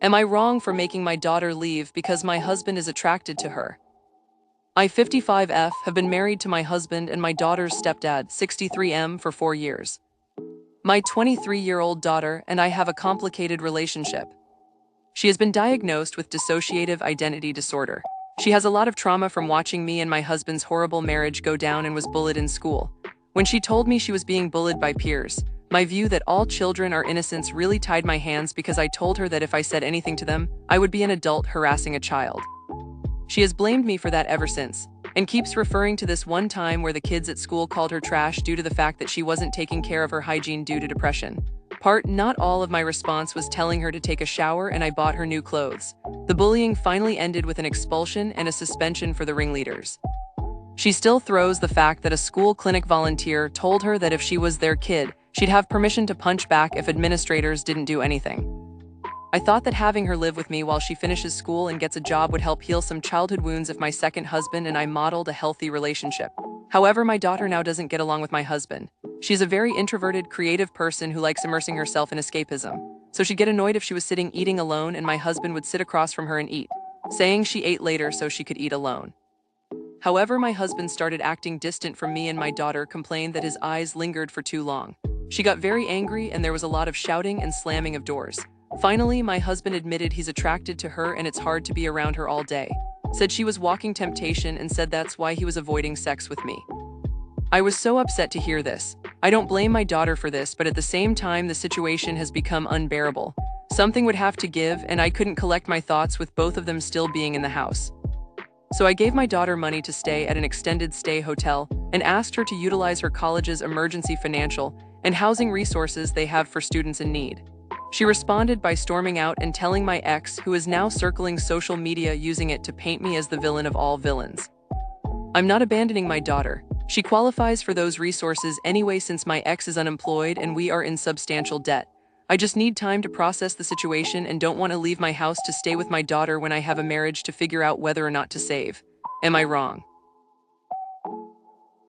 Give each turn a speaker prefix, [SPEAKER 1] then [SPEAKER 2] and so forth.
[SPEAKER 1] Am I wrong for making my daughter leave because my husband is attracted to her? I, 55F, have been married to my husband and my daughter's stepdad, 63M, for 4 years. My 23-year-old daughter and I have a complicated relationship. She has been diagnosed with dissociative identity disorder. She has a lot of trauma from watching me and my husband's horrible marriage go down and was bullied in school. When she told me she was being bullied by peers, my view that all children are innocents really tied my hands because I told her that if I said anything to them, I would be an adult harassing a child. She has blamed me for that ever since, and keeps referring to this one time where the kids at school called her trash due to the fact that she wasn't taking care of her hygiene due to depression. Not all of my response was telling her to take a shower and I bought her new clothes. The bullying finally ended with an expulsion and a suspension for the ringleaders. She still throws the fact that a school clinic volunteer told her that if she was their kid, she'd have permission to punch back if administrators didn't do anything. I thought that having her live with me while she finishes school and gets a job would help heal some childhood wounds if my second husband and I modeled a healthy relationship. However, my daughter now doesn't get along with my husband. She's a very introverted, creative person who likes immersing herself in escapism. So she'd get annoyed if she was sitting eating alone and my husband would sit across from her and eat, saying she ate later so she could eat alone. However, my husband started acting distant from me and my daughter complained that his eyes lingered for too long. She got very angry and there was a lot of shouting and slamming of doors. Finally, my husband admitted he's attracted to her and it's hard to be around her all day. Said she was walking temptation and said that's why he was avoiding sex with me. I was so upset to hear this. I don't blame my daughter for this, but at the same time the situation has become unbearable. Something would have to give and I couldn't collect my thoughts with both of them still being in the house. So I gave my daughter money to stay at an extended stay hotel and asked her to utilize her college's emergency financial and housing resources they have for students in need. She responded by storming out and telling my ex, who is now circling social media using it to paint me as the villain of all villains. I'm not abandoning my daughter. She qualifies for those resources anyway since my ex is unemployed and we are in substantial debt. I just need time to process the situation and don't want to leave my house to stay with my daughter when I have a marriage to figure out whether or not to save. Am I wrong?